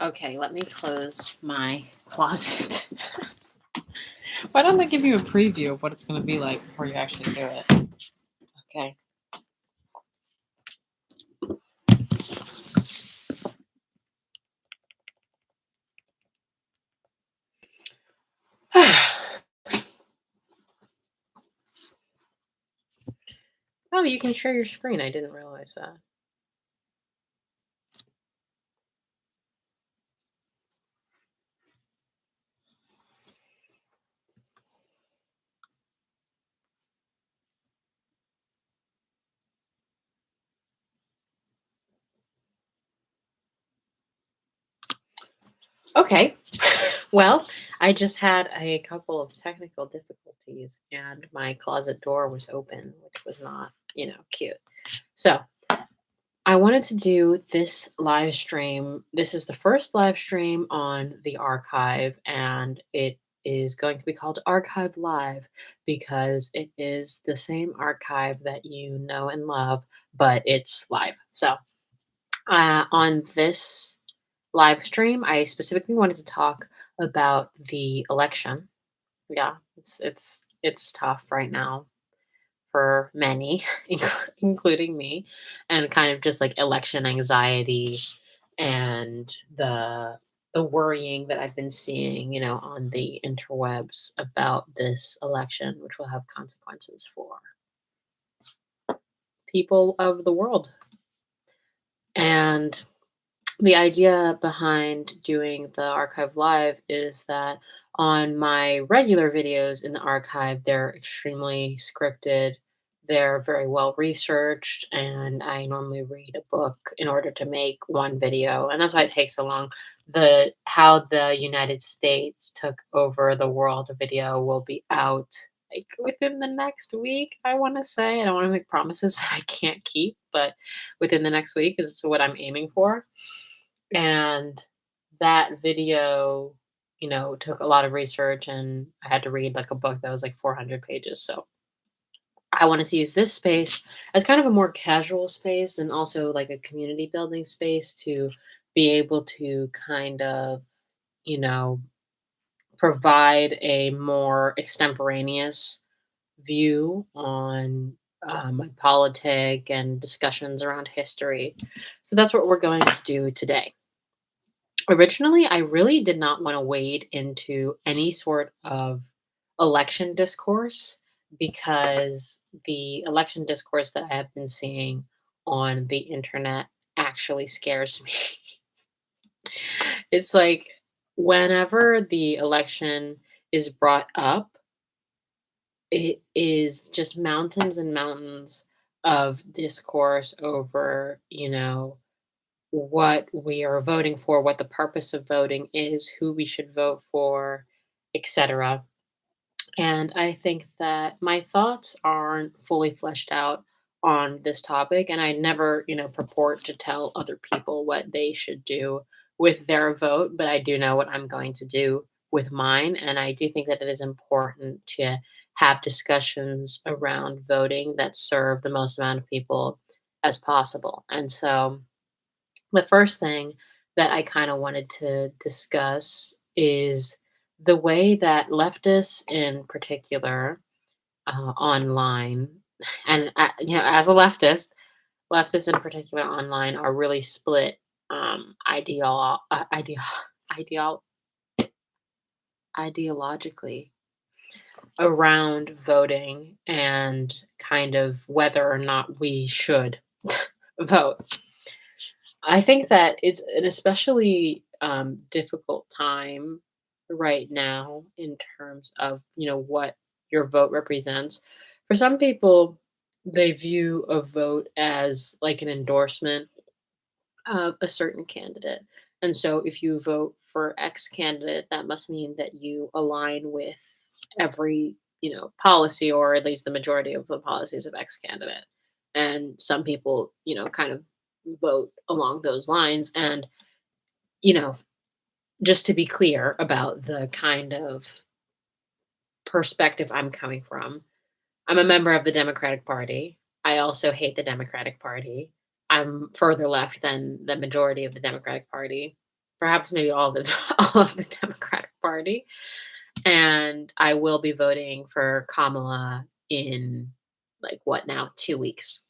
Okay, let me close my closet. Why don't they give you a preview of what it's going to be like before you actually do it? Okay. Oh, you can share your screen. I didn't realize that. Okay. Well, I just had a couple of technical difficulties and my closet door was open, which was not, cute. So, I wanted to do this live stream. This is the first live stream on the archive, and it is going to be called Archive Live because it is the same archive that you know and love, but it's live. So, on this live stream, I specifically wanted to talk about the election. Yeah, it's tough right now for many, including me, and kind of just like election anxiety and the worrying that I've been seeing, on the interwebs about this election, which will have consequences for people of the world. And the idea behind doing the archive live is that on my regular videos in the archive, they're extremely scripted. They're very well researched, and I normally read a book in order to make one video, and that's why it takes so long. The How the United States Took Over the World video will be out like within the next week. I want to say I don't want to make promises that I can't keep, but within the next week is what I'm aiming for. And that video, took a lot of research and I had to read like a book that was like 400 pages. So I wanted to use this space as kind of a more casual space and also like a community building space to be able to kind of, you know, provide a more extemporaneous view on my politic and discussions around history. So that's what we're going to do today. Originally, I really did not want to wade into any sort of election discourse because the election discourse that I have been seeing on the internet actually scares me. It's like whenever the election is brought up, it is just mountains and mountains of discourse over, what we are voting for, what the purpose of voting is, who we should vote for, etc. And I think that my thoughts aren't fully fleshed out on this topic, and I never, purport to tell other people what they should do with their vote, but I do know what I'm going to do with mine, and I do think that it is important to have discussions around voting that serve the most amount of people as possible. And so the first thing that I kind of wanted to discuss is the way that leftists in particular online, and as a leftists in particular online are really split ideol, ideologically around voting and kind of whether or not we should vote. I think that it's an especially difficult time right now in terms of what your vote represents. For some people, they view a vote as like an endorsement of a certain candidate, and so if you vote for X candidate, that must mean that you align with every policy, or at least the majority of the policies of X candidate. And some people, kind of vote along those lines. And, you know, just to be clear about the kind of perspective I'm coming from, I'm a member of the Democratic Party. I also hate the Democratic Party. I'm further left than the majority of the Democratic Party. perhaps maybe all of the all of the Democratic Party, and I will be voting for Kamala in, like, what now, 2 weeks.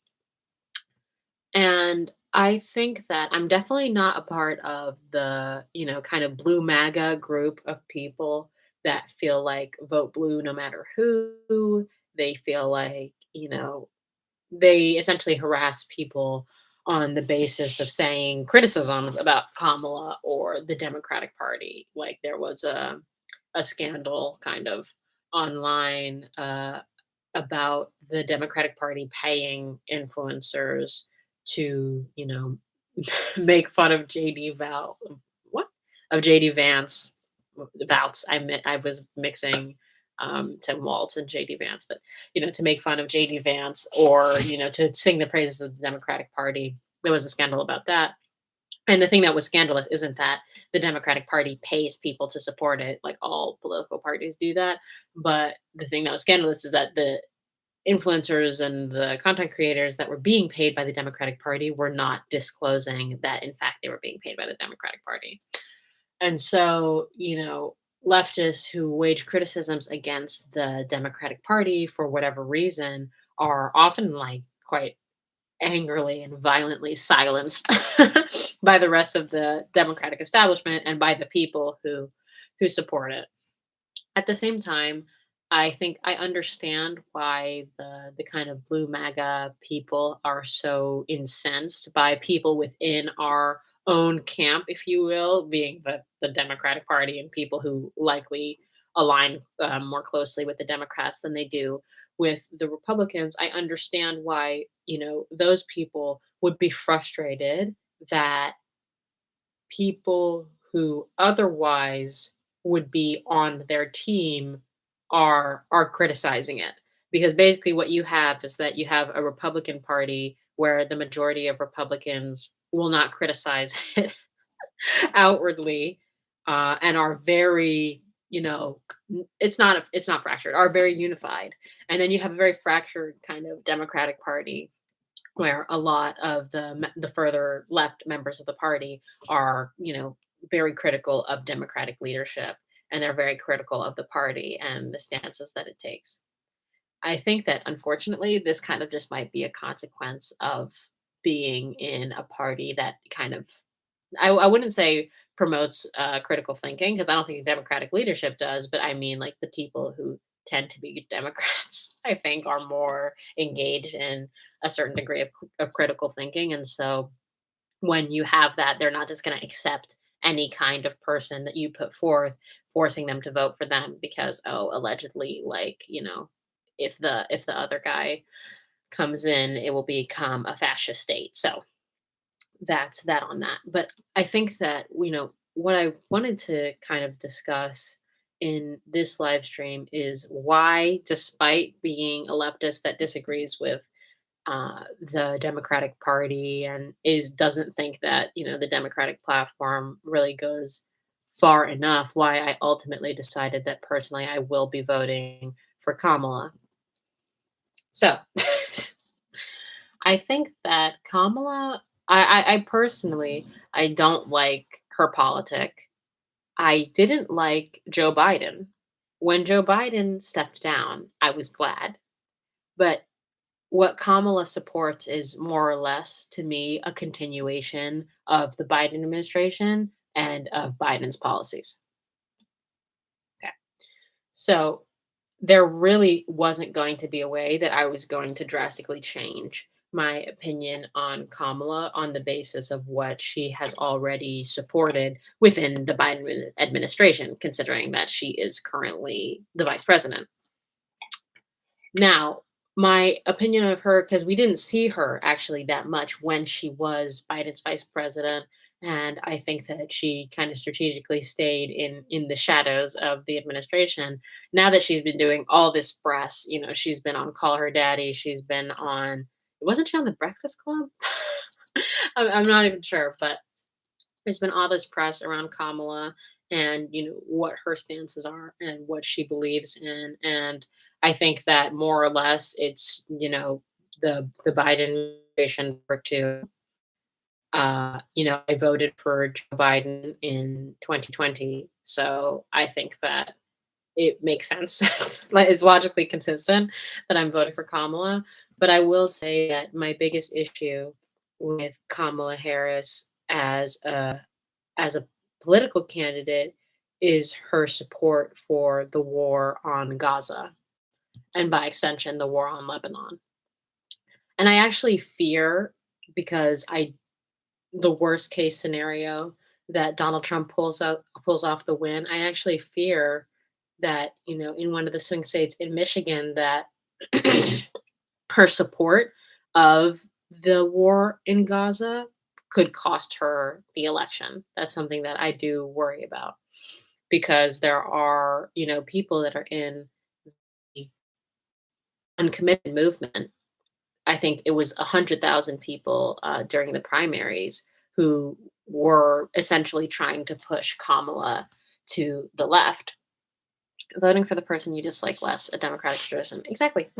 And I think that I'm definitely not a part of the, kind of blue MAGA group of people that feel like vote blue no matter who. They feel like, they essentially harass people on the basis of saying criticisms about Kamala or the Democratic Party. Like there was a scandal kind of online about the Democratic Party paying influencers to, make fun of JD Val what? Of JD Vance Vouts. I was mixing Tim Waltz and JD Vance, but to make fun of JD Vance or, to sing the praises of the Democratic Party. There was a scandal about that. And the thing that was scandalous isn't that the Democratic Party pays people to support it, like all political parties do that. But the thing that was scandalous is that the influencers and the content creators that were being paid by the Democratic Party were not disclosing that, in fact, they were being paid by the Democratic Party. And so, leftists who wage criticisms against the Democratic Party for whatever reason are often like quite angrily and violently silenced by the rest of the Democratic establishment and by the people who support it. At the same time, I think I understand why the kind of blue MAGA people are so incensed by people within our own camp, if you will, being the Democratic Party and people who likely align more closely with the Democrats than they do with the Republicans. I understand why, those people would be frustrated that people who otherwise would be on their team are criticizing it, because basically what you have is that you have a Republican party where the majority of Republicans will not criticize it outwardly, and are very, it's not fractured, are very unified. And then you have a very fractured kind of Democratic Party where a lot of the further left members of the party are, very critical of Democratic leadership, and they're very critical of the party and the stances that it takes. I think that unfortunately, this kind of just might be a consequence of being in a party that kind of, I wouldn't say promotes critical thinking, because I don't think the Democratic leadership does, but I mean like the people who tend to be Democrats, I think, are more engaged in a certain degree of critical thinking. And so when you have that, they're not just going to accept any kind of person that you put forth, forcing them to vote for them because, oh, allegedly, like, if the other guy comes in, it will become a fascist state. So that's that on that. But I think that, what I wanted to kind of discuss in this live stream is why, despite being a leftist that disagrees with the Democratic Party and is doesn't think that, the Democratic platform really goes far enough, why I ultimately decided that personally I will be voting for Kamala. So I think that Kamala, I personally, I don't like her politic. I didn't like Joe Biden. When Joe Biden stepped down, I was glad. But what Kamala supports is more or less, to me, a continuation of the Biden administration and of Biden's policies. Okay. So there really wasn't going to be a way that I was going to drastically change my opinion on Kamala on the basis of what she has already supported within the Biden administration, considering that she is currently the vice president. Now, my opinion of her, because we didn't see her actually that much when she was Biden's vice president, and I think that she kind of strategically stayed in the shadows of the administration. Now that she's been doing all this press, she's been on Call Her Daddy, she's been on, wasn't she on the Breakfast Club? I'm not even sure, but there's been all this press around Kamala and, what her stances are and what she believes in. And I think that more or less it's, the Biden administration for two. I voted for Joe Biden in 2020, so I think that it makes sense. Like, it's logically consistent that I'm voting for Kamala. But I will say that my biggest issue with Kamala Harris as a political candidate is her support for the war on Gaza and by extension the war on Lebanon. And I actually fear because I the worst case scenario that Donald Trump pulls off the win, I actually fear that, in one of the swing states in Michigan that her support of the war in Gaza could cost her the election. That's something that I do worry about because there are, people that are in the uncommitted movement. I think it was 100,000 people during the primaries who were essentially trying to push Kamala to the left, voting for the person you dislike less, a democratic tradition. Exactly.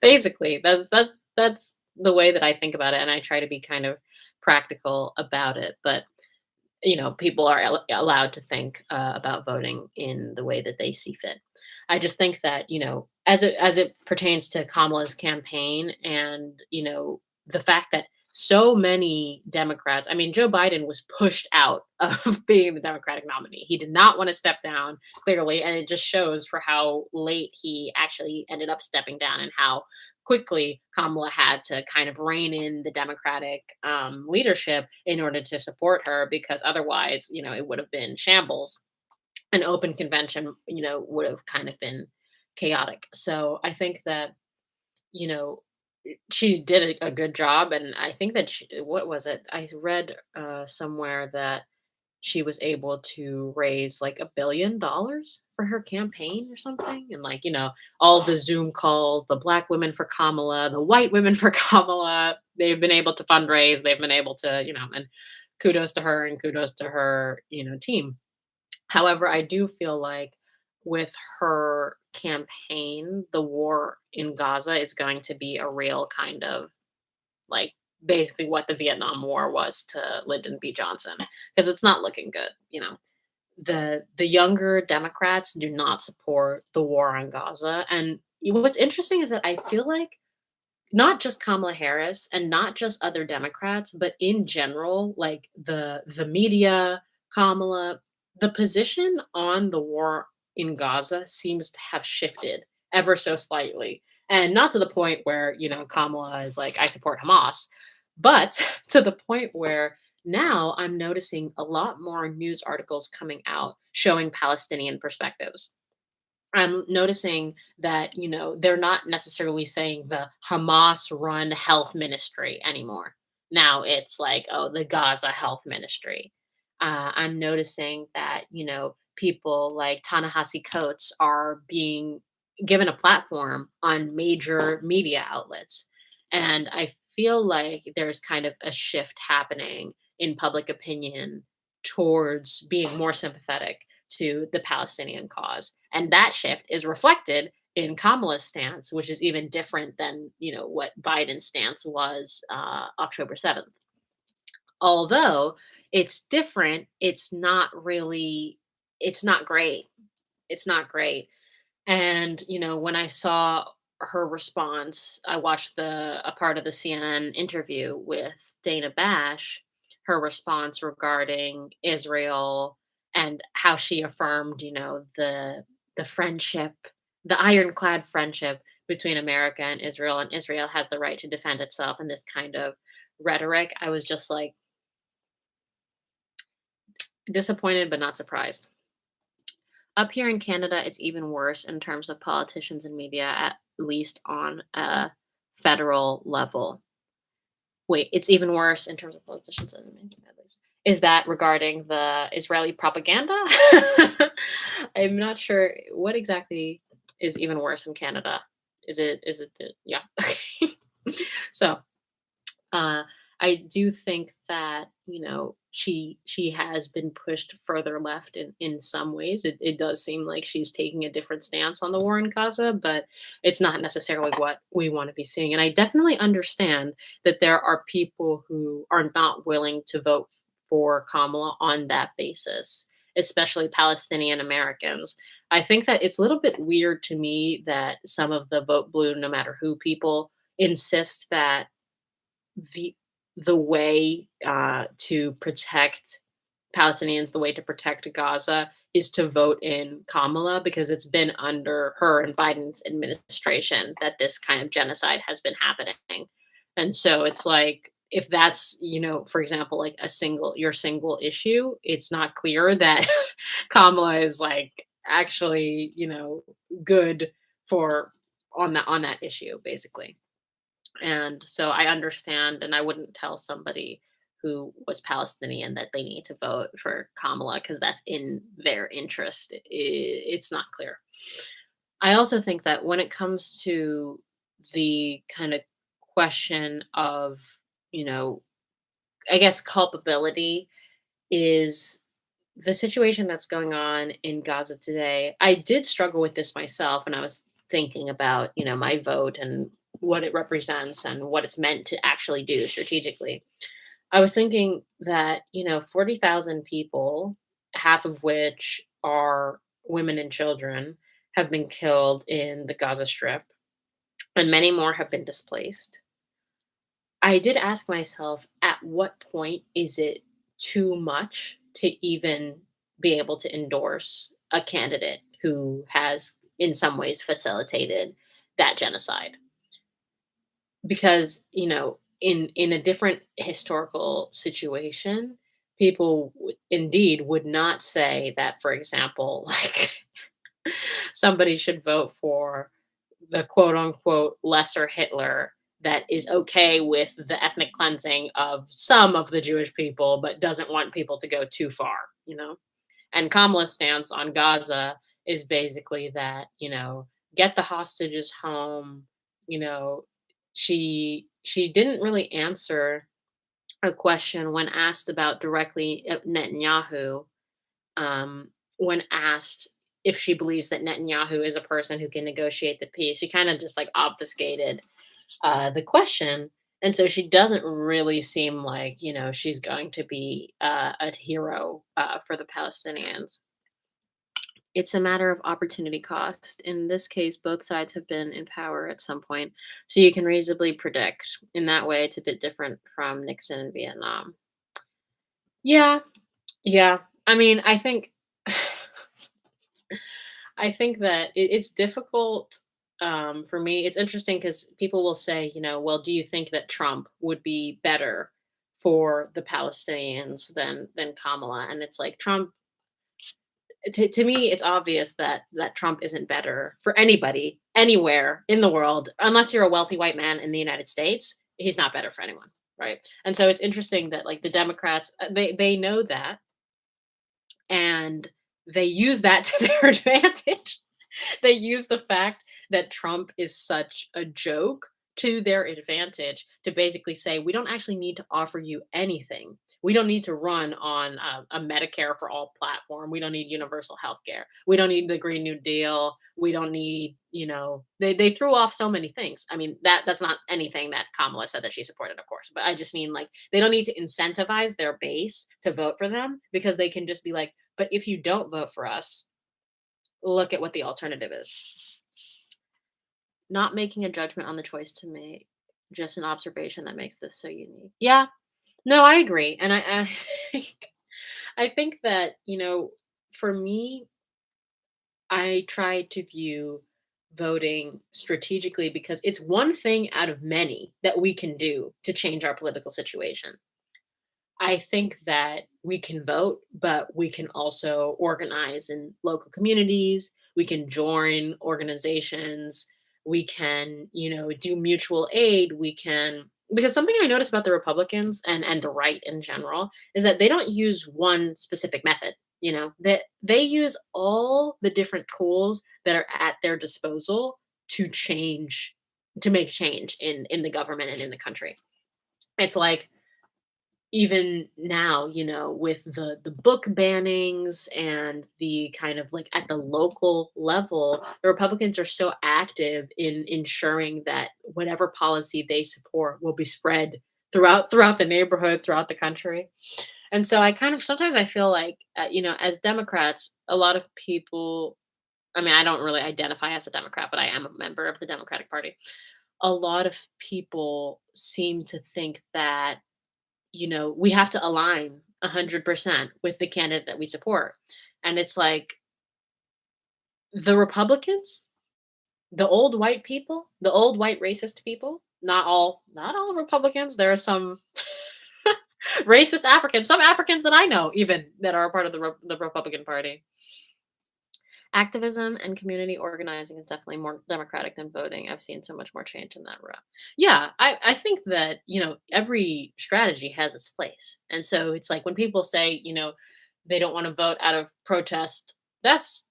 Basically, that's the way that I think about it, and I try to be kind of practical about it. But people are allowed to think about voting in the way that they see fit. I just think that as it pertains to Kamala's campaign, and the fact that so many Democrats, I mean, Joe Biden was pushed out of being the Democratic nominee. He did not want to step down, clearly, and it just shows for how late he actually ended up stepping down and how quickly Kamala had to kind of rein in the Democratic leadership in order to support her, because otherwise, it would have been shambles. An open convention, would have kind of been chaotic. So I think that, you know, she did a good job. And I think that what was it? I read somewhere that she was able to raise like $1 billion for her campaign or something. And like, all the Zoom calls, the black women for Kamala, the white women for Kamala, they've been able to fundraise, they've been able to, and kudos to her and kudos to her, team. However, I do feel like with her campaign, the war in Gaza is going to be a real kind of like basically what the Vietnam War was to Lyndon B. Johnson, because it's not looking good. The younger Democrats do not support the war on Gaza, and what's interesting is that I feel like not just Kamala Harris and not just other Democrats, but in general, like the media, Kamala, the position on the war in Gaza seems to have shifted ever so slightly. And not to the point where, Kamala is like, I support Hamas, but to the point where now I'm noticing a lot more news articles coming out showing Palestinian perspectives. I'm noticing that, they're not necessarily saying the Hamas run health ministry anymore. Now it's like, oh, the Gaza health ministry. I'm noticing that, people like Ta-Nehisi Coates are being given a platform on major media outlets. And I feel like there's kind of a shift happening in public opinion towards being more sympathetic to the Palestinian cause. And that shift is reflected in Kamala's stance, which is even different than, what Biden's stance was October 7th. Although it's different, it's not great. It's not great. And, when I saw her response, I watched a part of the CNN interview with Dana Bash, her response regarding Israel and how she affirmed, the friendship, the ironclad friendship between America and Israel has the right to defend itself, and this kind of rhetoric. I was just like disappointed but not surprised. Up here in Canada, it's even worse in terms of politicians and media, at least on a federal level. Wait, it's even worse in terms of politicians and media, at least. Is that regarding the Israeli propaganda? I'm not sure what exactly is even worse in Canada. Yeah. Okay. So, uh, I I do think that, she has been pushed further left in some ways. It does seem like she's taking a different stance on the war in Gaza, but it's not necessarily what we want to be seeing. And I definitely understand that there are people who are not willing to vote for Kamala on that basis, especially Palestinian Americans. I think that it's a little bit weird to me that some of the vote blue, no matter who people insist that the the way to protect Palestinians, the way to protect Gaza is to vote in Kamala because it's been under her and Biden's administration that this kind of genocide has been happening. And so it's like if that's, for example, like your single issue, it's not clear that Kamala is like actually, good for on that issue basically. And so I understand, and I wouldn't tell somebody who was Palestinian that they need to vote for Kamala because that's in their interest. It's not clear. I also think that when it comes to the kind of question of, you know, I guess culpability is the situation that's going on in Gaza today. I did struggle with this myself, and I was thinking about, my vote and what it represents and what it's meant to actually do strategically. I was thinking that, 40,000 people, half of which are women and children, have been killed in the Gaza Strip, and many more have been displaced. I did ask myself, at what point is it too much to even be able to endorse a candidate who has, in some ways, facilitated that genocide? Because, in a different historical situation, people indeed would not say that, for example, like somebody should vote for the quote unquote lesser Hitler that is okay with the ethnic cleansing of some of the Jewish people, but doesn't want people to go too far, And Kamala's stance on Gaza is basically that, get the hostages home. You know, she didn't really answer a question when asked about directly Netanyahu, when asked if she believes that Netanyahu is a person who can negotiate the peace. She kind of just like obfuscated the question. And so she doesn't really seem like, she's going to be a hero for the Palestinians. It's a matter of opportunity cost. In this case, both sides have been in power at some point, so you can reasonably predict. In that way, it's a bit different from Nixon in Vietnam. Yeah, yeah. I mean, I think I think that it's difficult for me. It's interesting because people will say, well, do you think that Trump would be better for the Palestinians than Kamala? And it's like Trump. To me, it's obvious that Trump isn't better for anybody anywhere in the world, unless you're a wealthy white man in the United States. He's not better for anyone, right? And so it's interesting that like the Democrats, they know that, and they use that to their advantage. They use the fact that Trump is such a joke to their advantage to basically say, we don't actually need to offer you anything. We don't need to run on a Medicare for all platform. We don't need universal health care. We don't need the Green New Deal. We don't need, they threw off so many things. I mean, that's not anything that Kamala said that she supported, of course, but I just mean like they don't need to incentivize their base to vote for them because they can just be like, but if you don't vote for us, look at what the alternative is. Not making a judgment on the choice to make, just an observation that makes this so unique. Yeah, no, I agree, and I think I think that for me, I try to view voting strategically because it's one thing out of many that we can do to change our political situation. I think that we can vote, but we can also organize in local communities. We can join organizations. We can, do mutual aid. We can because something I notice about the Republicans and the right in general is that they don't use one specific method. That they use all the different tools that are at their disposal to change, to make change in the government and in the country. It's like even now, with the book bannings and the kind of like at the local level, the Republicans are so active in ensuring that whatever policy they support will be spread throughout the neighborhood, throughout the country. And so I kind of sometimes I feel like, as Democrats, a lot of people. I mean, I don't really identify as a Democrat, but I am a member of the Democratic Party. A lot of people seem to think that we have to align 100% with the candidate that we support. And it's like the Republicans, the old white people, the old white racist people, not all Republicans. There are some racist Africans, some Africans that I know even that are a part of the Republican Party. Activism and community organizing is definitely more democratic than voting. I've seen so much more change in that route. Yeah, I think that, every strategy has its place. And so it's like when people say, they don't want to vote out of protest, that's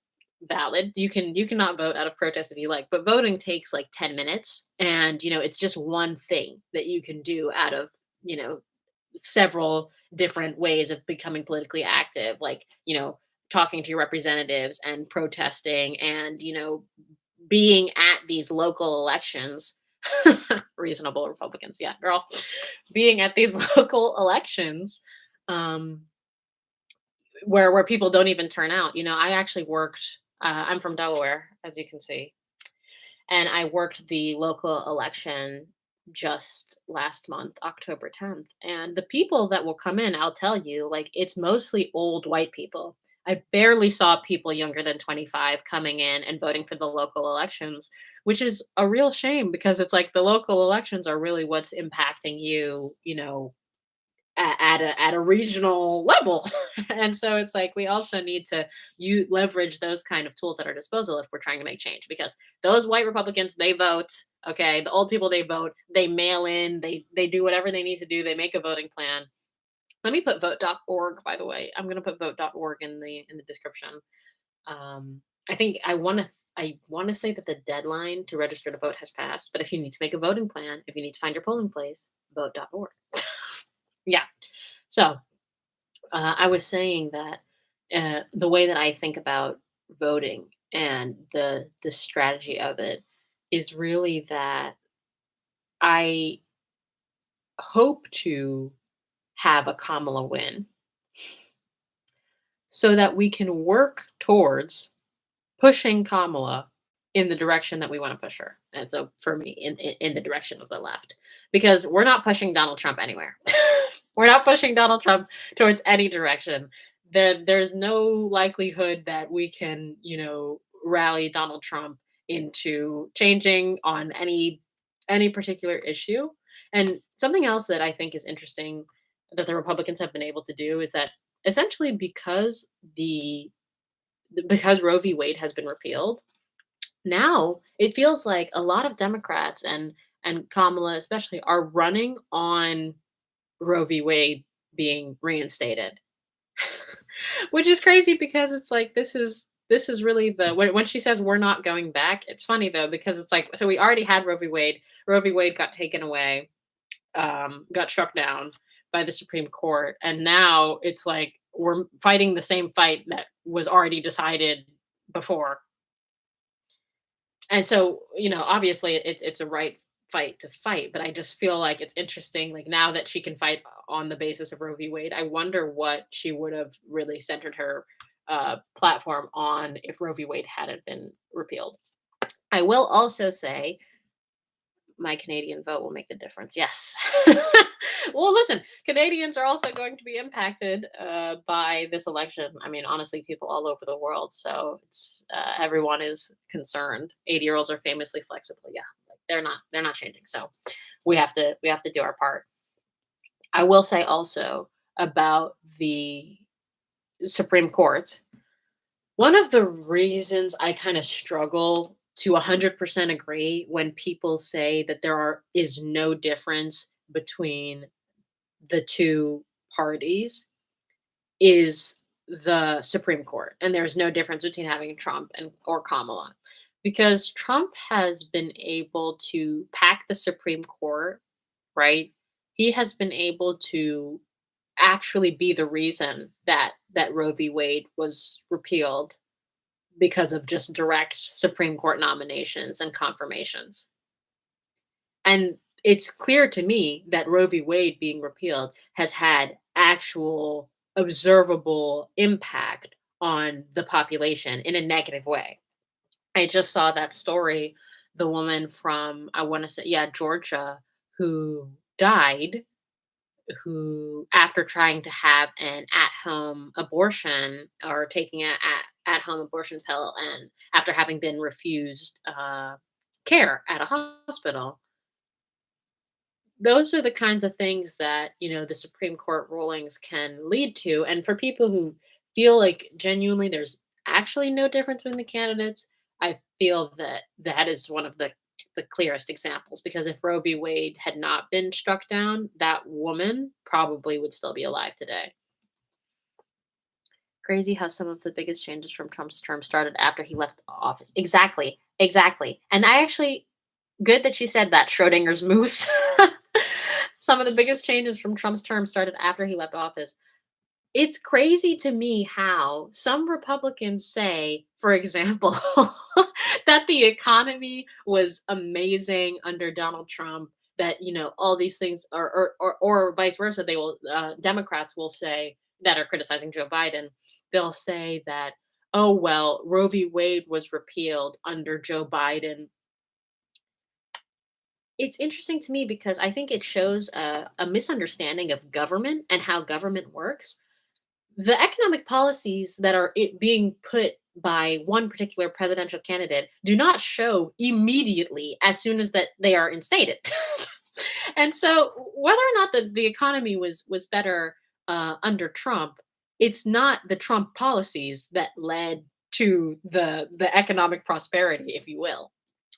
valid. You cannot vote out of protest if you like, but voting takes like 10 minutes and it's just one thing that you can do out of, you know, several different ways of becoming politically active, like, talking to your representatives and protesting and, being at these local elections. Reasonable Republicans, yeah, girl. Being at these local elections, um, where people don't even turn out. I actually worked. I'm from Delaware, as you can see, and I worked the local election just last month, October 10th. And the people that will come in, I'll tell you, like it's mostly old white people. I barely saw people younger than 25 coming in and voting for the local elections, which is a real shame because it's like the local elections are really what's impacting you, at a regional level. And so it's like we also need to you leverage those kind of tools at our disposal if we're trying to make change, because those white Republicans, they vote. Okay, the old people, they vote, they mail in, they do whatever they need to do, they make a voting plan. Let me put vote.org, by the way. I'm going to put vote.org in the description. I think I want to say that the deadline to register to vote has passed, but if you need to make a voting plan, if you need to find your polling place, vote.org. Yeah. So I was saying that the way that I think about voting and the strategy of it is really that I hope to have a Kamala win so that we can work towards pushing Kamala in the direction that we want to push her. And so for me, in the direction of the left, because we're not pushing Donald Trump anywhere. We're not pushing Donald Trump towards any direction. There's no likelihood that we can, rally Donald Trump into changing on any particular issue. And something else that I think is interesting that the Republicans have been able to do is that essentially because Roe v. Wade has been repealed, now it feels like a lot of Democrats and Kamala especially are running on Roe v. Wade being reinstated. Which is crazy because it's like this is really the when she says we're not going back, it's funny though because it's like so we already had Roe v. Wade. Roe v. Wade got taken away, got struck down by the Supreme Court, and now it's like we're fighting the same fight that was already decided before. And so, obviously it's a right fight to fight, but I just feel like it's interesting, like now that she can fight on the basis of Roe v. Wade, I wonder what she would have really centered her platform on if Roe v. Wade hadn't been repealed. I will also say my Canadian vote will make the difference. Yes. Well, listen, Canadians are also going to be impacted by this election. I mean, honestly, people all over the world. So it's everyone is concerned. 80-year-olds are famously flexible. Yeah, like they're not changing. So we have to do our part. I will say also about the Supreme Court. One of the reasons I kind of struggle to 100% agree when people say that is no difference between the two parties is the Supreme Court. And there's no difference between having Trump and or Kamala. Because Trump has been able to pack the Supreme Court, right? He has been able to actually be the reason that Roe v. Wade was repealed because of just direct Supreme Court nominations and confirmations. And it's clear to me that Roe v. Wade being repealed has had actual observable impact on the population in a negative way. I just saw that story, the woman from, I want to say, yeah, Georgia, who died, who, after trying to have an at-home abortion or taking a at-home abortion pill, and after having been refused care at a hospital. Those are the kinds of things that, the Supreme Court rulings can lead to. And for people who feel like genuinely there's actually no difference between the candidates, I feel that that is one of the clearest examples, because if Roe v. Wade had not been struck down, that woman probably would still be alive today. Crazy how some of the biggest changes from Trump's term started after he left office. Exactly. Exactly. And I actually, good that you said that, Schrodinger's moose. Some of the biggest changes from Trump's term started after he left office. It's crazy to me how some Republicans say, for example, that the economy was amazing under Donald Trump, that, all these things are, or vice versa. They will, Democrats will say, that are criticizing Joe Biden, they'll say that, oh, well, Roe v. Wade was repealed under Joe Biden. It's interesting to me because I think it shows a misunderstanding of government and how government works. The economic policies that are being put by one particular presidential candidate do not show immediately as soon as that they are instated. And so whether or not the economy was better under Trump, it's not the Trump policies that led to the economic prosperity, if you will,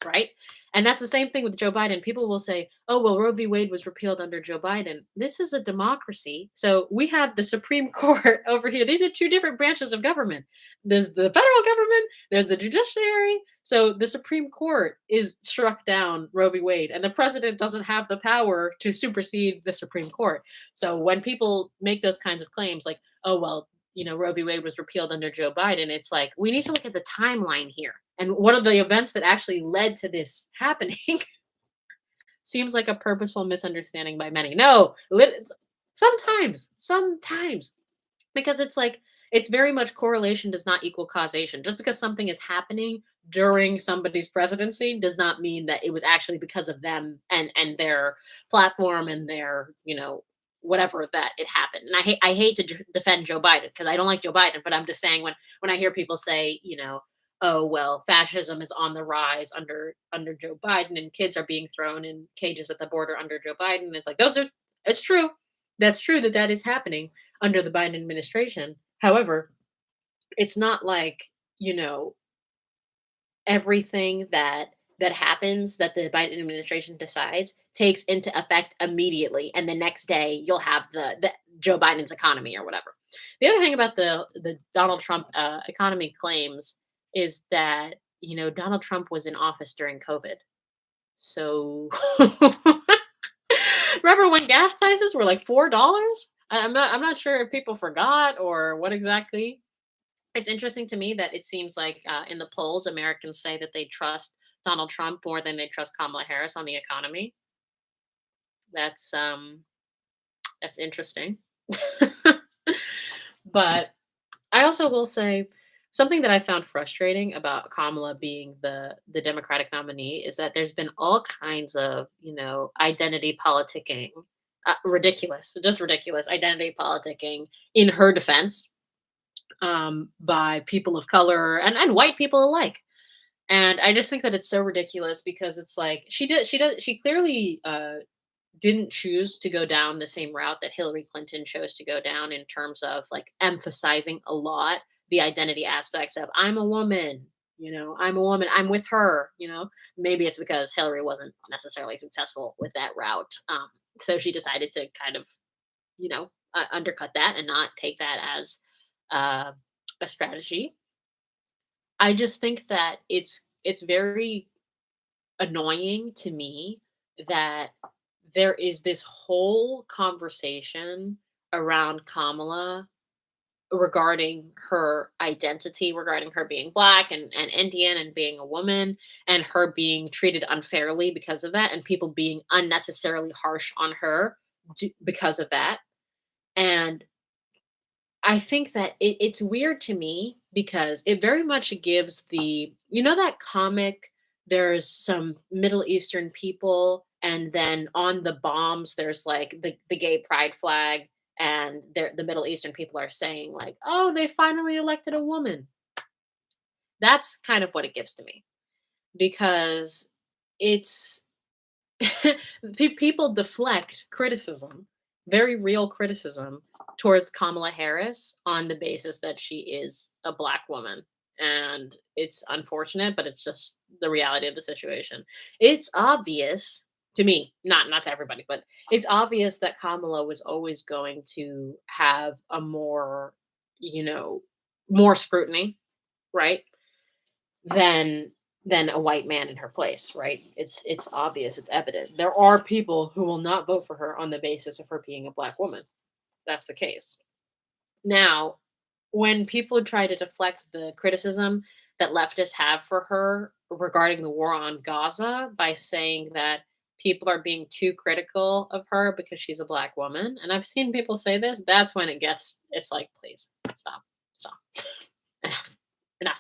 right? And that's the same thing with Joe Biden. People will say, "Oh, well, Roe v. Wade was repealed under Joe Biden." This is a democracy, so we have the Supreme Court over here. These are two different branches of government. There's the federal government, there's the judiciary. So the Supreme Court is struck down Roe v. Wade, and the president doesn't have the power to supersede the Supreme Court. So when people make those kinds of claims, like, "Oh, well, Roe v. Wade was repealed under Joe Biden," it's like, we need to look at the timeline here. And what are the events that actually led to this happening? Seems like a purposeful misunderstanding by many. No, sometimes, because it's like, it's very much correlation does not equal causation. Just because something is happening during somebody's presidency does not mean that it was actually because of them and their platform and their, whatever, that it happened. And I hate to defend Joe Biden, because I don't like Joe Biden, but I'm just saying, when I hear people say, "Oh, well, fascism is on the rise under Joe Biden, and kids are being thrown in cages at the border under Joe Biden." It's like, it's true. That's true that that is happening under the Biden administration. However, it's not like, you know, everything that happens that the Biden administration decides takes into effect immediately, and the next day you'll have the Joe Biden's economy or whatever. The other thing about the Donald Trump economy claims is that, Donald Trump was in office during COVID. So remember when gas prices were like $4? I'm not sure if people forgot or what exactly. It's interesting to me that it seems like, in the polls, Americans say that they trust Donald Trump more than they trust Kamala Harris on the economy. That's interesting. But I also will say, something that I found frustrating about Kamala being the Democratic nominee is that there's been all kinds of, identity politicking, ridiculous, just ridiculous identity politicking in her defense, by people of color and white people alike. And I just think that it's so ridiculous, because it's like, she clearly didn't choose to go down the same route that Hillary Clinton chose to go down, in terms of like emphasizing a lot the identity aspects of, I'm a woman, I'm a woman, I'm with her, maybe it's because Hillary wasn't necessarily successful with that route. So she decided to kind of, undercut that and not take that as uh, a strategy. I just think that it's very annoying to me that there is this whole conversation around Kamala regarding her identity, regarding her being black and Indian and being a woman, and her being treated unfairly because of that, and people being unnecessarily harsh on her because of that. And I think that it's weird to me because it very much gives that comic, there's some Middle Eastern people, and then on the bombs, there's like the gay pride flag, and the Middle Eastern people are saying, like, oh, they finally elected a woman. That's kind of what it gives to me because it's people deflect criticism, very real criticism, towards Kamala Harris on the basis that she is a black woman. And it's unfortunate, but it's just the reality of the situation. It's obvious to me, not to everybody, but it's obvious that Kamala was always going to have a you know, more scrutiny, right? than than a white man in her place, right? It's obvious, it's evident. There are people who will not vote for her on the basis of her being a black woman. That's the case. Now, when people try to deflect the criticism that leftists have for her regarding the war on Gaza by saying that people are being too critical of her because she's a black woman, and I've seen people say this, that's when it's like, please stop, stop, enough, enough.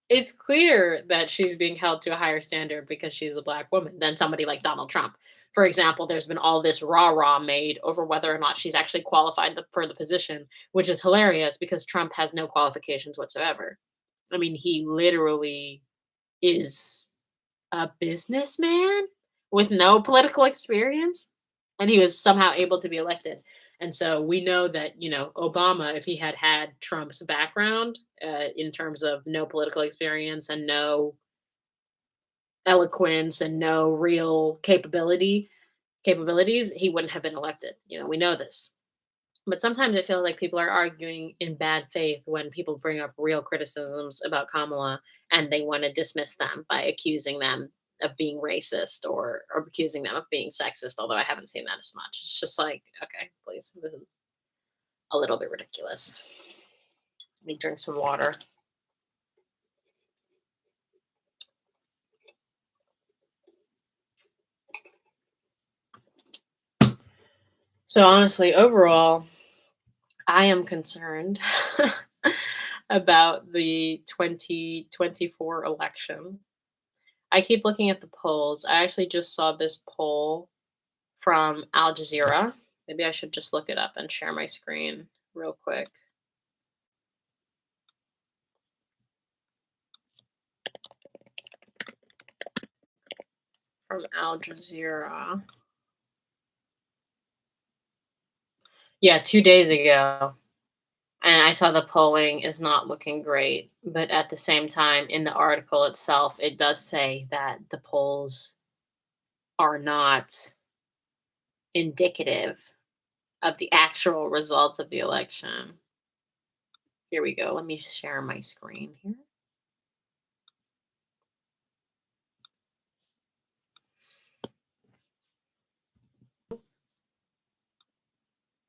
It's clear that she's being held to a higher standard because she's a black woman than somebody like Donald Trump. For example, there's been all this rah-rah made over whether or not she's actually qualified for the position, which is hilarious because Trump has no qualifications whatsoever. I mean, he literally is a businessman with no political experience, and he was somehow able to be elected. And so we know that, Obama, if he had had Trump's background in terms of no political experience and no eloquence and no real capabilities, he wouldn't have been elected. We know this. But sometimes I feel like people are arguing in bad faith when people bring up real criticisms about Kamala and they want to dismiss them by accusing them of being racist or accusing them of being sexist, although I haven't seen that as much. It's just like, okay, please, this is a little bit ridiculous. Let me drink some water. So honestly, overall, I am concerned about the 2024 election. I keep looking at the polls. I actually just saw this poll from Al Jazeera. Maybe I should just look it up and share my screen real quick. From Al Jazeera. Yeah, 2 days ago. And I saw the polling is not looking great. But at the same time, in the article itself, it does say that the polls are not indicative of the actual results of the election. Here we go. Let me share my screen here.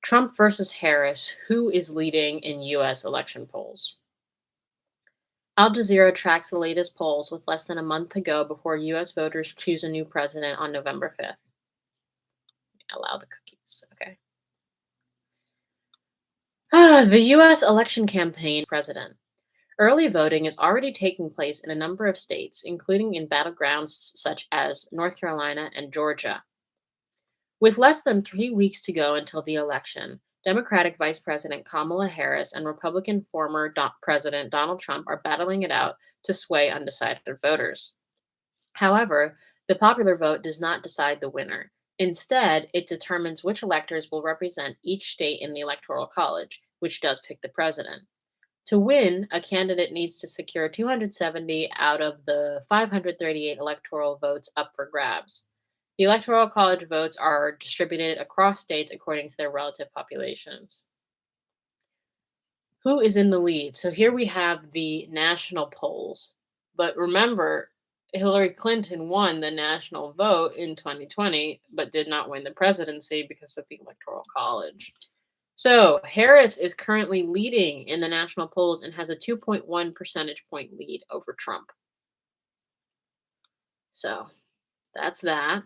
Trump versus Harris, who is leading in US election polls? Al Jazeera tracks the latest polls with less than a month to go before US voters choose a new president on November 5th. Allow the cookies. Okay. The US election campaign president. Early voting is already taking place in a number of states, including in battlegrounds such as North Carolina and Georgia. With less than 3 weeks to go until the election, Democratic Vice President Kamala Harris and Republican former President Donald Trump are battling it out to sway undecided voters. However, the popular vote does not decide the winner. Instead, it determines which electors will represent each state in the Electoral College, which does pick the president. To win, a candidate needs to secure 270 out of the 538 electoral votes up for grabs. The Electoral College votes are distributed across states according to their relative populations. Who is in the lead? So here we have the national polls. But remember, Hillary Clinton won the national vote in 2020, but did not win the presidency because of the Electoral College. So Harris is currently leading in the national polls and has a 2.1 percentage point lead over Trump. So that's that.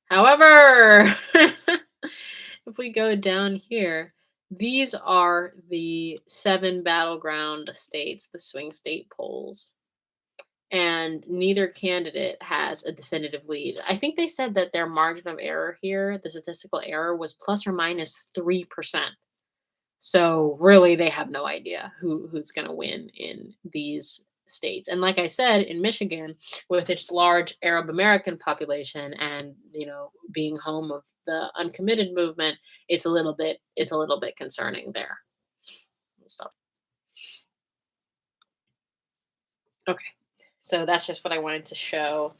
However, if we go down here, these are the 7 battleground states, the swing state polls. And neither candidate has a definitive lead. I think they said that their margin of error here, the statistical error, was plus or minus 3%. So really, they have no idea who's going to win in these states. And like I said, in Michigan, with its large Arab American population and being home of the uncommitted movement, it's a little bit concerning there. So okay, so that's just what I wanted to show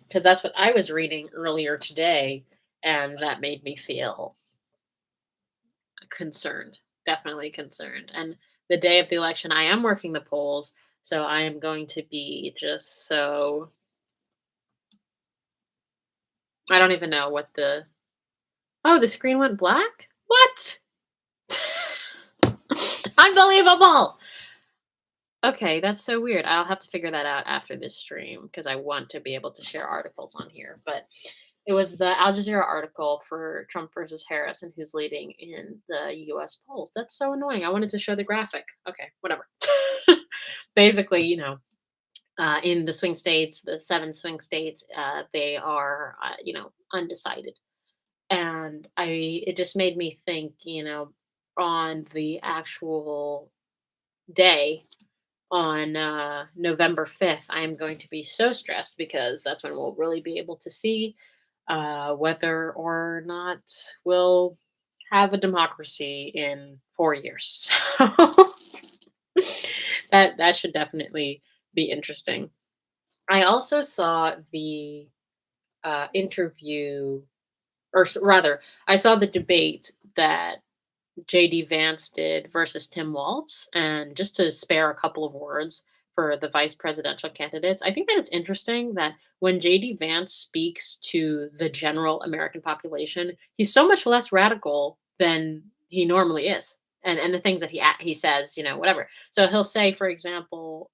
because that's what I was reading earlier today, and that made me feel concerned, definitely concerned. And the day of the election, I am working the polls, so I am going to be just so I don't even know what the oh, the screen went black? What? Unbelievable. Okay, that's so weird. I'll have to figure that out after this stream because I want to be able to share articles on here. But it was the Al Jazeera article for Trump versus Harris and who's leading in the US polls. That's so annoying. I wanted to show the graphic. Okay, whatever. Basically, in the swing states, the 7 swing states, they are, undecided. And it just made me think, on the actual day on November 5th, I am going to be so stressed because that's when we'll really be able to see whether or not we'll have a democracy in 4 years. So that should definitely be interesting. I also saw the interview, or rather, I saw the debate that JD Vance did versus Tim Walz. And just to spare a couple of words for the vice presidential candidates, I think that it's interesting that when JD Vance speaks to the general American population, he's so much less radical than he normally is. And the things that he says, whatever. So he'll say, for example,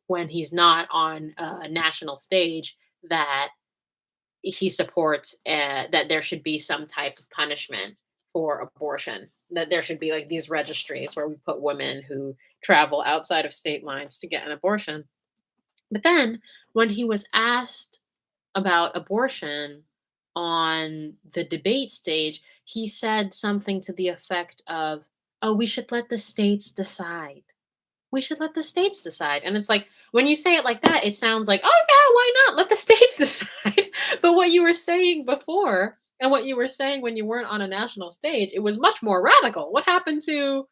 when he's not on a national stage, that he supports that there should be some type of punishment for abortion, that there should be like these registries where we put women who travel outside of state lines to get an abortion. But then when he was asked about abortion on the debate stage, he said something to the effect of, oh, we should let the states decide. We should let the states decide. And it's like, when you say it like that, it sounds like, oh, yeah, why not? Let the states decide. But what you were saying before and what you were saying when you weren't on a national stage, it was much more radical. What happened to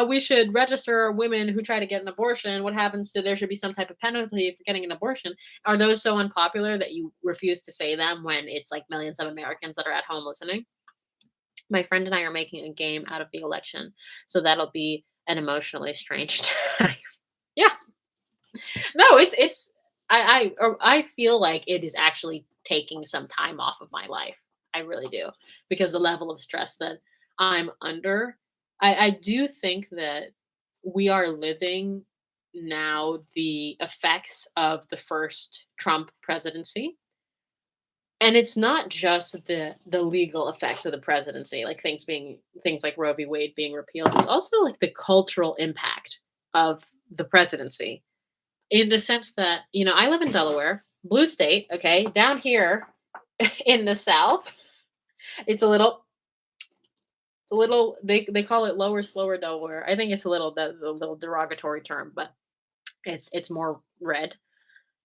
we should register women who try to get an abortion? What happens to there should be some type of penalty for getting an abortion? Are those so unpopular that you refuse to say them when it's like millions of Americans that are at home listening? My friend and I are making a game out of the election. So that'll be an emotionally strange time. Yeah. No, it's I feel like it is actually taking some time off of my life. I really do. Because the level of stress that I'm under, I do think that we are living now the effects of the first Trump presidency. And it's not just the legal effects of the presidency, like things like Roe v. Wade being repealed. It's also like the cultural impact of the presidency in the sense that, I live in Delaware, blue state, okay, down here in the South. It's a little they call it lower, slower Delaware. I think it's a little derogatory term, but it's more red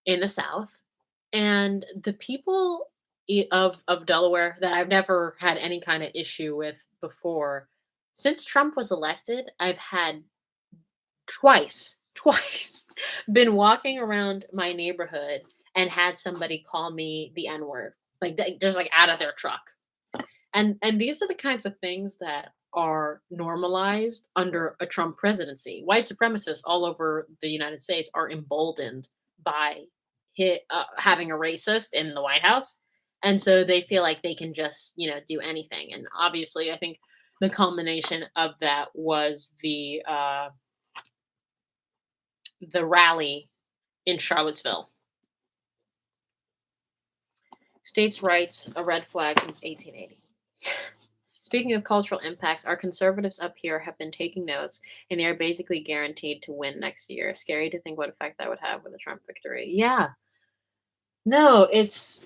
in the South. And the people of Delaware that I've never had any kind of issue with before, since Trump was elected, I've had twice been walking around my neighborhood and had somebody call me the N word, like just like out of their truck. And these are the kinds of things that are normalized under a Trump presidency. White supremacists all over the United States are emboldened by having a racist in the White House. And so they feel like they can just, do anything. And obviously, I think the culmination of that was the rally in Charlottesville. States' rights, a red flag since 1880. Speaking of cultural impacts, our conservatives up here have been taking notes, and they are basically guaranteed to win next year. Scary to think what effect that would have with a Trump victory. Yeah. No, it's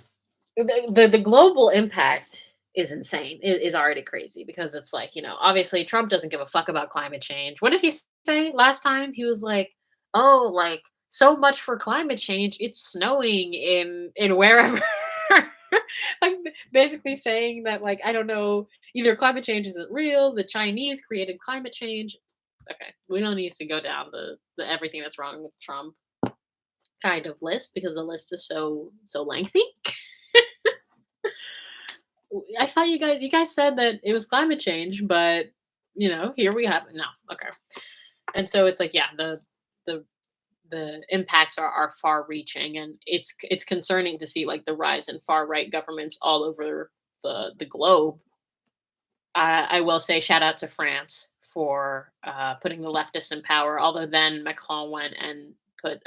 the global impact is insane. It is already crazy because it's like, obviously Trump doesn't give a fuck about climate change. What did he say last time? He was like, "Oh, like so much for climate change. It's snowing in wherever." Like basically saying that, like, I don't know, either climate change isn't real, the Chinese created climate change. Okay, we don't need to go down the everything that's wrong with Trump kind of list because the list is so lengthy. I thought you guys said that it was climate change, but here we have it. No, okay. And so it's like, yeah, the the impacts are far reaching, and it's concerning to see like the rise in far right governments all over the globe. I will say shout out to France for putting the leftists in power, although then Macron went and put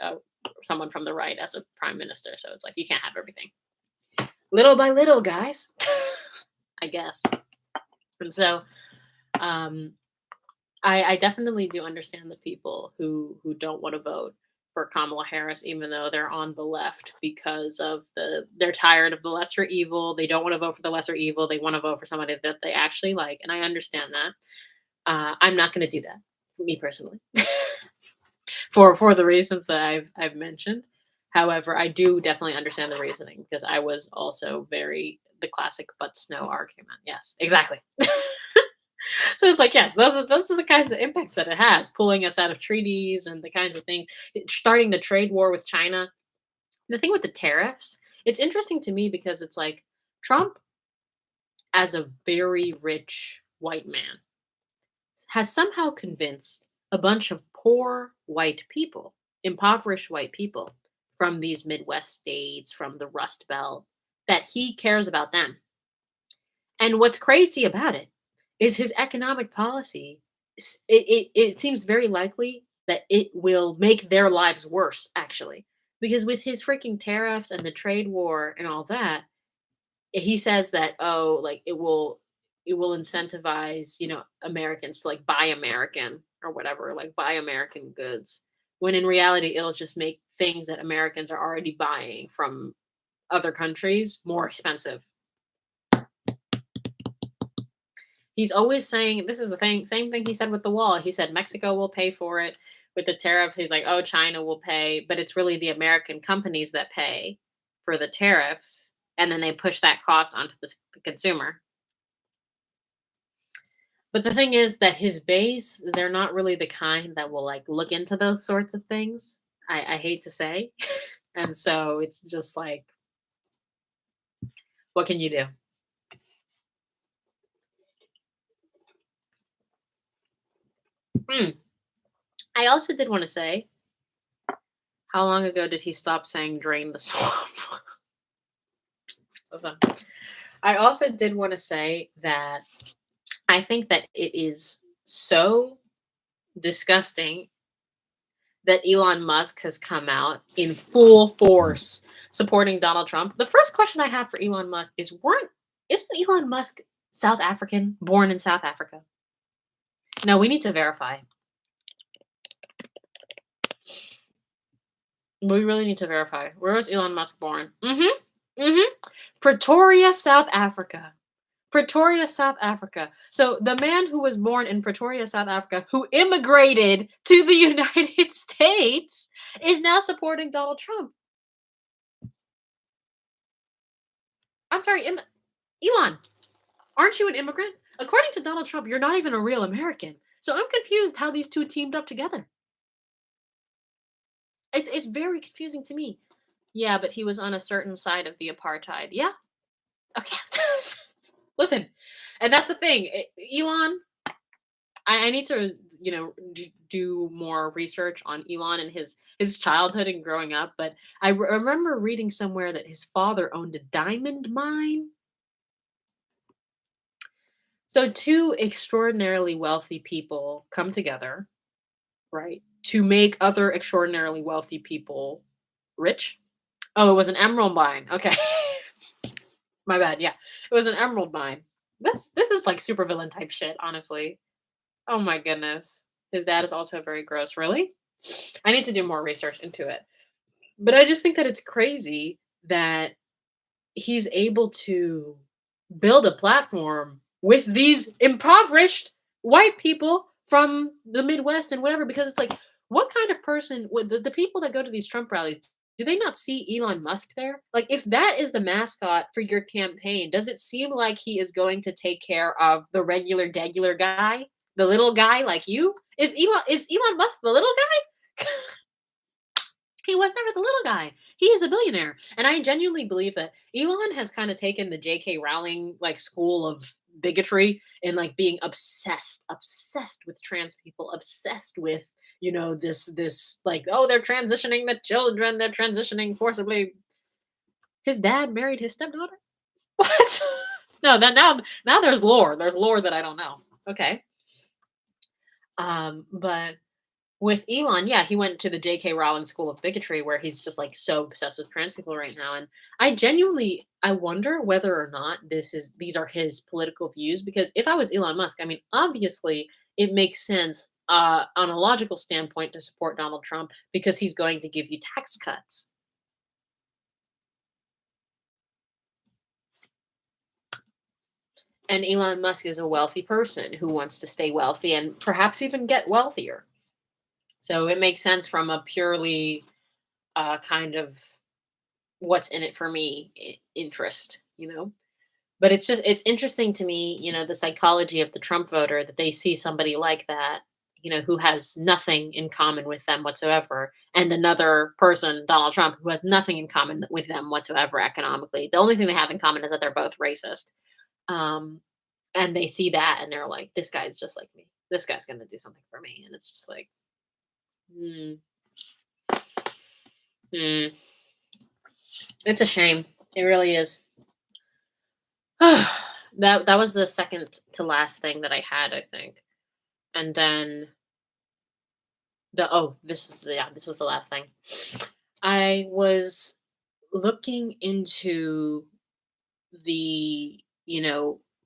someone from the right as a prime minister. So it's like you can't have everything. Little by little, guys. I guess. And so um, I definitely do understand the people who don't want to vote for Kamala Harris, even though they're on the left, because of they're tired of the lesser evil. They don't want to vote for the lesser evil. They want to vote for somebody that they actually like, and I understand that. I'm not going to do that, me personally, for the reasons that I've mentioned. However, I do definitely understand the reasoning because I was also very the classic but snow argument. Yes, exactly. So it's like, yes, those are the kinds of impacts that it has, pulling us out of treaties and the kinds of things, starting the trade war with China. The thing with the tariffs, it's interesting to me because it's like Trump, as a very rich white man, has somehow convinced a bunch of poor white people, impoverished white people from these Midwest states, from the Rust Belt, that he cares about them. And what's crazy about it is his economic policy. It seems very likely that it will make their lives worse, actually, because with his freaking tariffs and the trade war and all that, he says that, oh, like it will incentivize Americans to like buy American or whatever, like buy American goods. When in reality, it'll just make things that Americans are already buying from other countries more expensive. He's always saying this is the thing, same thing he said with the wall. He said Mexico will pay for it with the tariffs. He's like, oh, China will pay, but it's really the American companies that pay for the tariffs, and then they push that cost onto the consumer. But the thing is that his base, they're not really the kind that will like look into those sorts of things. I hate to say. And so it's just like, what can you do? Hmm. I also did want to say, how long ago did he stop saying drain the swamp? Listen, I also did want to say that I think that it is so disgusting that Elon Musk has come out in full force supporting Donald Trump. The first question I have for Elon Musk is isn't Elon Musk South African, born in South Africa? No, we need to verify. We really need to verify. Where was Elon Musk born? Pretoria, South Africa. Pretoria, South Africa. So the man who was born in Pretoria, South Africa, who immigrated to the United States, is now supporting Donald Trump. I'm sorry, Elon, aren't you an immigrant? According to Donald Trump, you're not even a real American. So I'm confused how these two teamed up together. It's very confusing to me. Yeah, but he was on a certain side of the apartheid. Yeah. Okay. Listen, and that's the thing. Elon, I need to, do more research on Elon and his childhood and growing up. But remember reading somewhere that his father owned a diamond mine. So two extraordinarily wealthy people come together, right, to make other extraordinarily wealthy people rich. Oh, it was an emerald mine. Okay. My bad. Yeah. It was an emerald mine. This is like supervillain type shit, honestly. Oh my goodness. His dad is also very gross. Really? I need to do more research into it. But I just think that it's crazy that he's able to build a platform with these impoverished white people from the Midwest and whatever, because it's like, what kind of person would the people that go to these Trump rallies, do they not see Elon Musk there? Like, if that is the mascot for your campaign, does it seem like he is going to take care of the regular guy, the little guy like you? Is Elon Musk the little guy? He was never the little guy. He is a billionaire. And I genuinely believe that Elon has kind of taken the J.K. Rowling like school of bigotry and like being obsessed with trans people, obsessed with, this like, oh, they're transitioning the children, they're transitioning forcibly. His dad married his stepdaughter? What? No, that now there's lore. There's lore that I don't know. Okay. But with Elon, yeah, he went to the J.K. Rowling School of Bigotry where he's just like so obsessed with trans people right now. And I wonder whether or not these are his political views. Because if I was Elon Musk, I mean, obviously it makes sense on a logical standpoint to support Donald Trump because he's going to give you tax cuts. And Elon Musk is a wealthy person who wants to stay wealthy and perhaps even get wealthier. So it makes sense from a purely kind of what's in it for me interest. But it's interesting to me, the psychology of the Trump voter, that they see somebody like that, who has nothing in common with them whatsoever, and another person, Donald Trump, who has nothing in common with them whatsoever economically. The only thing they have in common is that they're both racist. um and they see that and they're like, this guy's just like me, this guy's gonna do something for me. And it's just like, hmm, hmm. It's a shame. It really is. That was the second to last thing that I had, I think. And then this was the last thing. I was looking into the,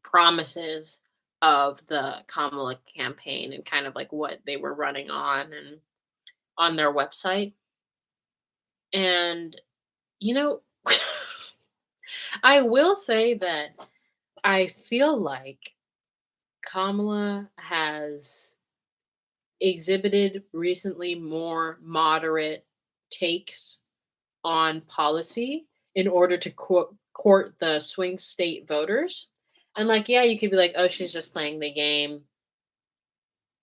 promises of the Kamala campaign and kind of like what they were running on and on their website. And you know, I will say that I feel like Kamala has exhibited recently more moderate takes on policy in order to court the swing state voters. And like, yeah, you could be like, oh, she's just playing the game.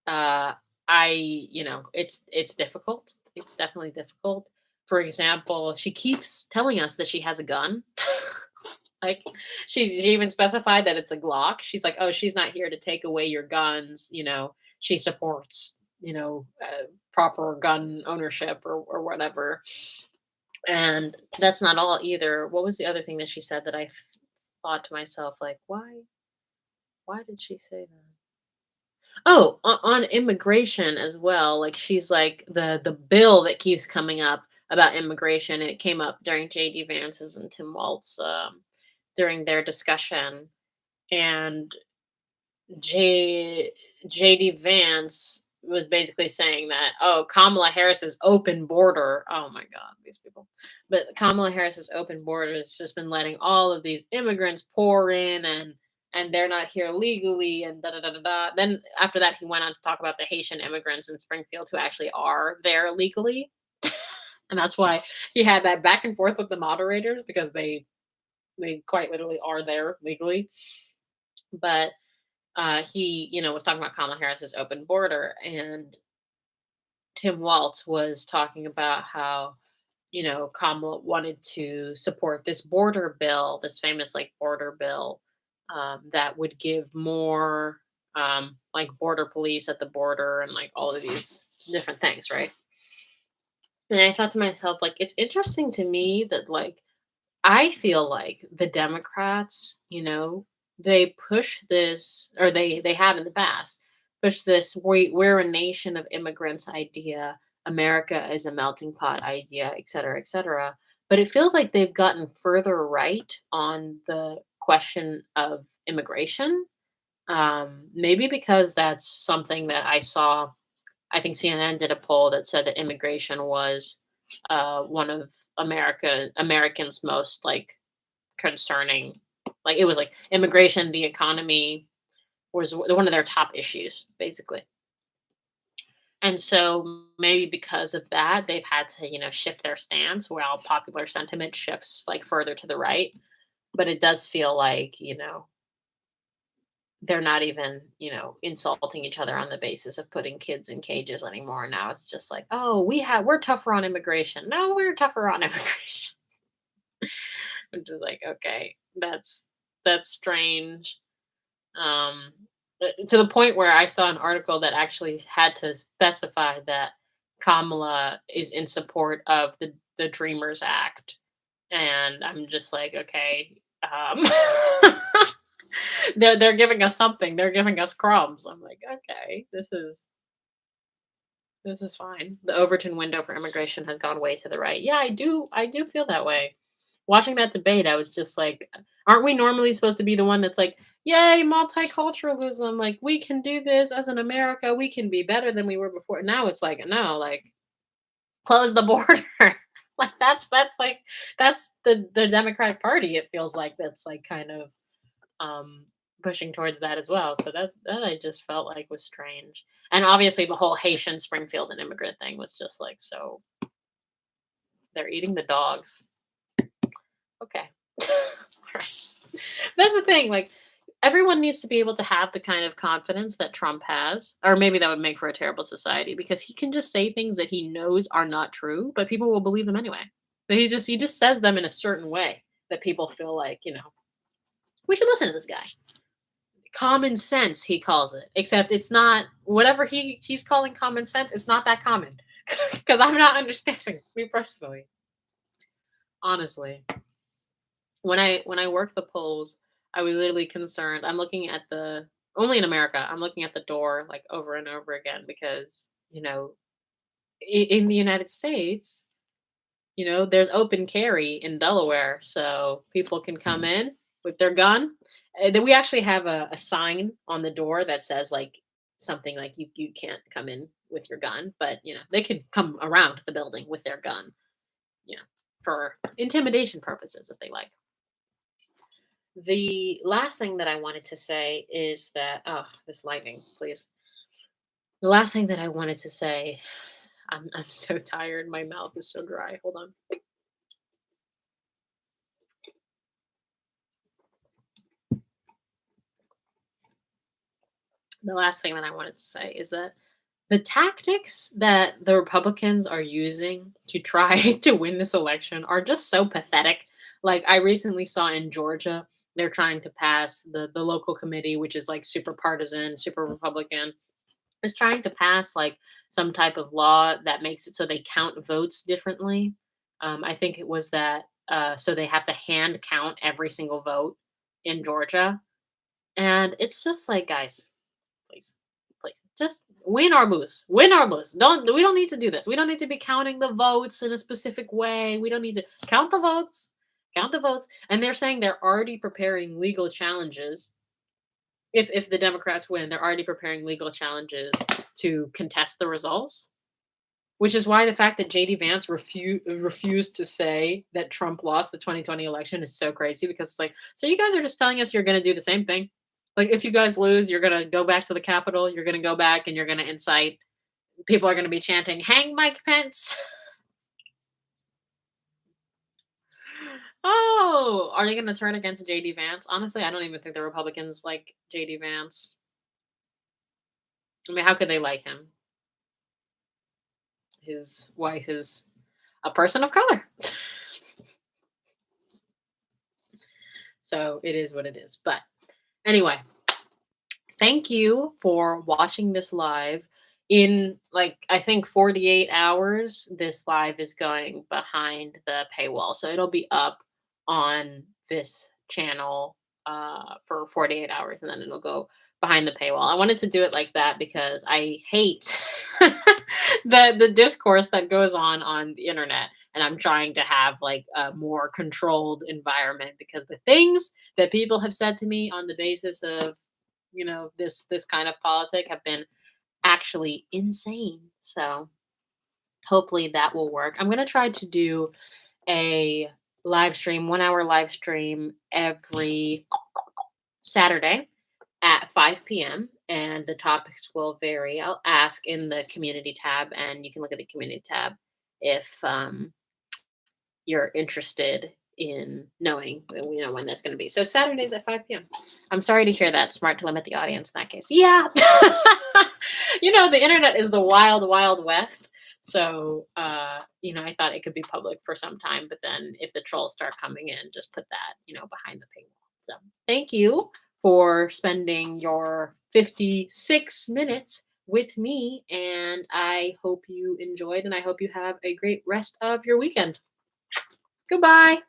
Uh, it's difficult. It's definitely difficult. For example, she keeps telling us that she has a gun. Like, she even specified that it's a Glock. She's like, "Oh, she's not here to take away your guns." She supports, proper gun ownership or whatever. And that's not all either. What was the other thing that she said that I thought to myself, like, why did she say that? Oh, on immigration as well. Like, she's like, the bill that keeps coming up about immigration, and it came up during JD Vance's and Tim Waltz during their discussion. And J JD Vance was basically saying that, oh, Kamala Harris's open border. Oh my God, these people. But Kamala Harris's open border has just been letting all of these immigrants pour in, and they're not here legally, and da da da da da. Then after that, he went on to talk about the Haitian immigrants in Springfield who actually are there legally. And that's why he had that back and forth with the moderators, because they quite literally are there legally. But he, was talking about Kamala Harris's open border, and Tim Waltz was talking about how, Kamala wanted to support this border bill, this famous like border bill, that would give more. like border police at the border and like all of these different things, right? And I thought to myself, like, it's interesting to me that like I feel like the Democrats, they push this, or they have in the past pushed this we're a nation of immigrants idea, America is a melting pot idea, et cetera, et cetera. But it feels like they've gotten further right on the question of immigration. Maybe because that's something that I saw. I think CNN did a poll that said that immigration was one of Americans' most like concerning, like it was like immigration, the economy was one of their top issues basically. And so maybe because of that they've had to shift their stance while popular sentiment shifts like further to the right. But it does feel like they're not even insulting each other on the basis of putting kids in cages anymore. Now it's just like, oh, we're tougher on immigration. No, we're tougher on immigration. Which is like, okay, that's strange. um to the point where I saw an article that actually had to specify that Kamala is in support of the Dreamers Act, and I'm just like, okay, they're giving us something. They're giving us crumbs. I'm like, okay, this is fine. The Overton window for immigration has gone way to the right. Yeah, I do feel that way. Watching that debate, I was just like, aren't we normally supposed to be the one that's like, yay, multiculturalism, like we can do this as an America, we can be better than we were before. Now it's like, no, like close the border. Like that's like that's the Democratic Party, it feels like that's like kind of um pushing towards that as well. So that I just felt like was strange. And obviously the whole Haitian Springfield and immigrant thing was just like, so they're eating the dogs. Okay. Alright. That's the thing, like, everyone needs to be able to have the kind of confidence that Trump has, or maybe that would make for a terrible society because he can just say things that he knows are not true, but people will believe them anyway. But he just says them in a certain way that people feel like, we should listen to this guy. Common sense, he calls it. Except it's not whatever he's calling common sense, it's not that common. Because I'm not understanding, me personally. Honestly. When I work the polls, I was literally concerned. I'm looking at the only in America. I'm looking at the door like over and over again because in the United States, there's open carry in Delaware, so people can come in with their gun. Then we actually have a sign on the door that says like something like you can't come in with your gun, but they can come around the building with their gun, you know, for intimidation purposes if they like. The last thing that I wanted to say is that, oh, this lighting, please. The last thing that I wanted to say, I'm so tired. My mouth is so dry. Hold on. The last thing that I wanted to say is that the tactics that the Republicans are using to try to win this election are just so pathetic. Like I recently saw in Georgia, they're trying to pass the local committee, which is like super partisan, super Republican, is trying to pass like some type of law that makes it so they count votes differently. I think it was that so they have to hand count every single vote in Georgia, and it's just like, guys, please, please, just win or lose. We don't need to do this. We don't need to be counting the votes in a specific way. We don't need to count the votes, and they're saying they're already preparing legal challenges if the Democrats win, they're already preparing legal challenges to contest the results. Which is why the fact that JD Vance refused to say that Trump lost the 2020 election is so crazy because it's like, so you guys are just telling us you're going to do the same thing. Like if you guys lose, you're going to go back to the Capitol, you're going to go back and you're going to incite. People are going to be chanting, "Hang Mike Pence." Oh, are they going to turn against JD Vance? Honestly, I don't even think the Republicans like JD Vance. I mean, how could they like him? His wife is a person of color. So it is what it is. But anyway, thank you for watching this live. In like, I think 48 hours, this live is going behind the paywall. So it'll be up on this channel for 48 hours and then it'll go behind the paywall. I wanted to do it like that because I hate the discourse that goes on the internet, and I'm trying to have like a more controlled environment because the things that people have said to me on the basis of this kind of politic have been actually insane. So hopefully that will work. I'm going to try to do a live stream, 1 hour live stream every Saturday at 5 p.m. and the topics will vary. I'll ask in the community tab, and you can look at the community tab if you're interested in knowing when that's going to be. So Saturdays at 5 p.m. I'm sorry to hear that. Smart to limit the audience in that case. Yeah. The internet is the wild, wild west. So, I thought it could be public for some time, but then if the trolls start coming in, just put that, behind the paywall. So, thank you for spending your 56 minutes with me. And I hope you enjoyed, and I hope you have a great rest of your weekend. Goodbye.